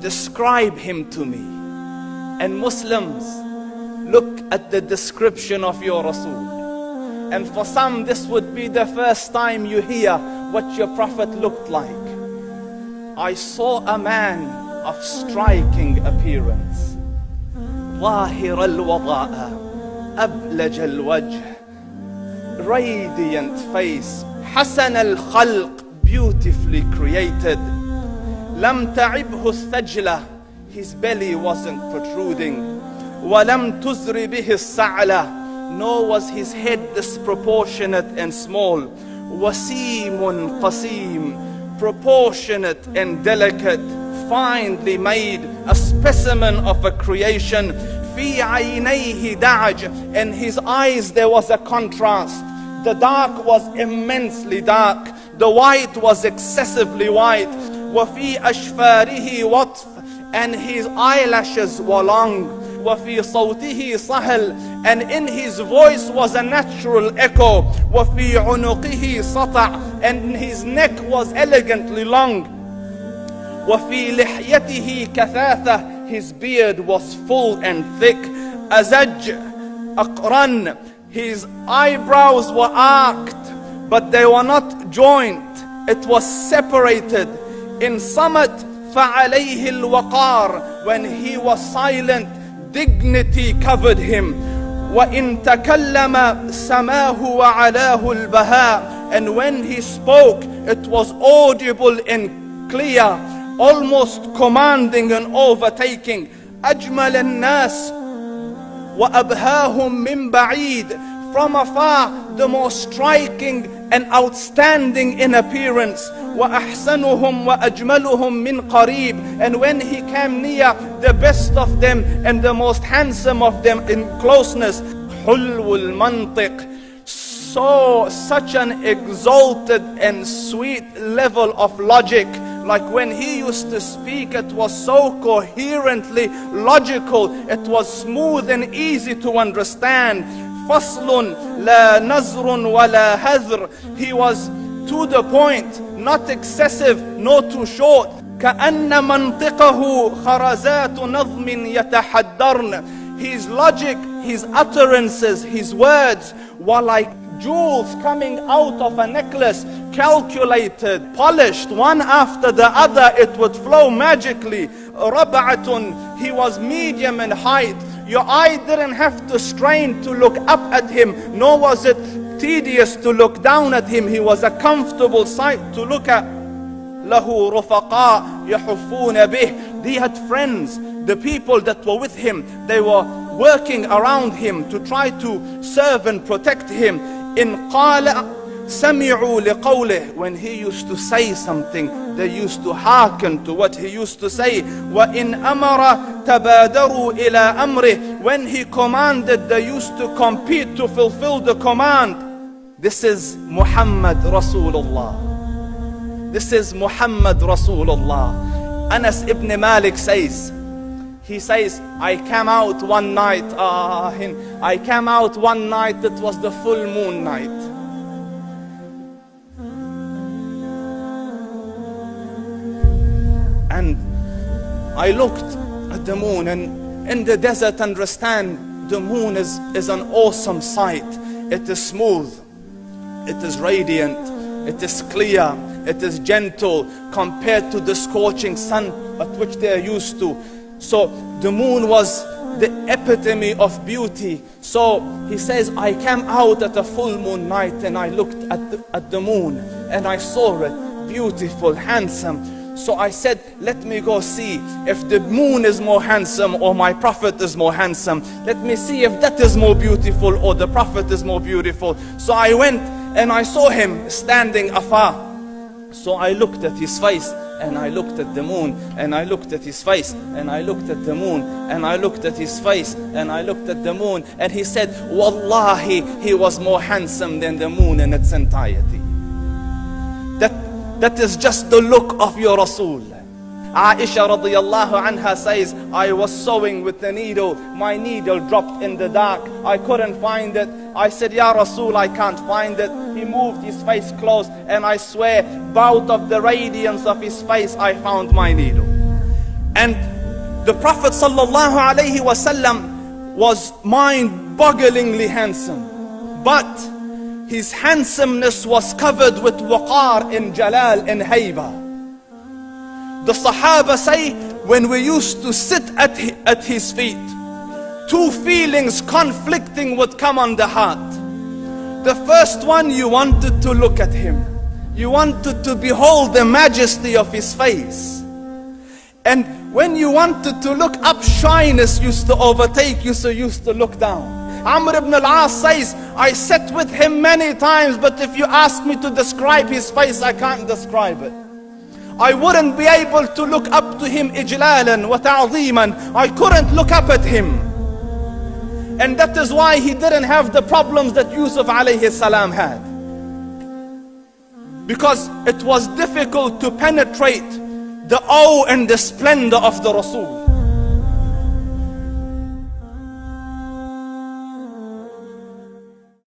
describe him to me. And Muslims, look at the description of your Rasul. And for some, this would be the first time you hear what your Prophet looked like. I saw a man of striking appearance. ظاهر الوضاء أبلج الوجه, radiant face, حسن الخلق, beautifully created. لم تعبه الثجلة, his belly wasn't protruding. ولم تزر به السعلة, nor was his head disproportionate and small. وسيم قسيم, proportionate and delicate, finely made, a specimen of a creation. في عينيه دعج, in his eyes there was a contrast. The dark was immensely dark, the white was excessively white. وفي أشفاره وطف, and his eyelashes were long. وفي صوته صهل, and in his voice was a natural echo. وفي عنقه سطع, and his neck was elegantly long. وفي لحيته كثاثة, his beard was full and thick. أزج أقرن, his eyebrows were arched, but they were not joined. It was separated. In summit فعليه الوقار, when he was silent, dignity covered him. وإن تكلم سماه وعلاه البهاء, and when he spoke, it was audible and clear, almost commanding and overtaking. أجمل الناس وأبهاهم من بعيد, from afar the most striking and outstanding in appearance. وأحسنهم وأجملهم من قريب, and when he came near, the best of them and the most handsome of them in closeness. حلو المنطق, such an exalted and sweet level of logic. Like when he used to speak, it was so coherently logical, it was smooth and easy to understand. فصل لا نزر ولا هذر, he was to the point, not excessive, nor too short. كأن منطقه خرزات نظم يتحدرن, his logic, his utterances, his words were like jewels coming out of a necklace, calculated, polished, one after the other, it would flow magically. ربعة, he was medium in height. Your eye didn't have to strain to look up at him, nor was it tedious to look down at him. He was a comfortable sight to look at. له رفقاء يحفون به, he had friends, the people that were with him, they were working around him to try to serve and protect him. إن قال سمعوا لقوله, when he used to say something, they used to hearken to what he used to say. وإن أمر تبادروا إلى أمره, when he commanded, they used to compete to fulfill the command. This is Muhammad Rasulullah. This is Muhammad Rasulullah. Anas ibn Malik says, he says, I came out one night, it was the full moon night. And I looked at the moon, and in the desert, understand, the moon is an awesome sight. It is smooth, it is radiant, it is clear, it is gentle compared to the scorching sun at which they are used to. So the moon was the epitome of beauty. So he says, I came out at a full moon night and I looked at the moon and I saw it, beautiful, handsome. So I said, let me go see if the moon is more handsome or my Prophet is more handsome. Let me see if that is more beautiful or the Prophet is more beautiful. So I went and I saw him standing afar. So I looked at his face and I looked at the moon and I looked at his face and I looked at the moon and I looked at his face and I looked at the moon, and he said, Wallahi, he was more handsome than the moon in its entirety. That is just the look of your Rasul. Aisha radiyallahu anha says, I was sewing with the needle. My needle dropped in the dark. I couldn't find it. I said, Ya Rasul, I can't find it. He moved his face close, and I swear, out of the radiance of his face, I found my needle. And the Prophet sallallahu alaihi wasallam was mind-bogglingly handsome, but his handsomeness was covered with waqar and jalal and hayba. The Sahaba say, when we used to sit at his feet, two feelings conflicting would come on the heart. The first one, you wanted to look at him. You wanted to behold the majesty of his face. And when you wanted to look up, shyness used to overtake you, so you used to look down. Amr ibn al-As says, I sat with him many times, but if you ask me to describe his face, I can't describe it. I wouldn't be able to look up to him ijlalan wa ta'zeeman. I couldn't look up at him. And that is why he didn't have the problems that Yusuf alayhi salam had. Because it was difficult to penetrate the awe and the splendor of the Rasul.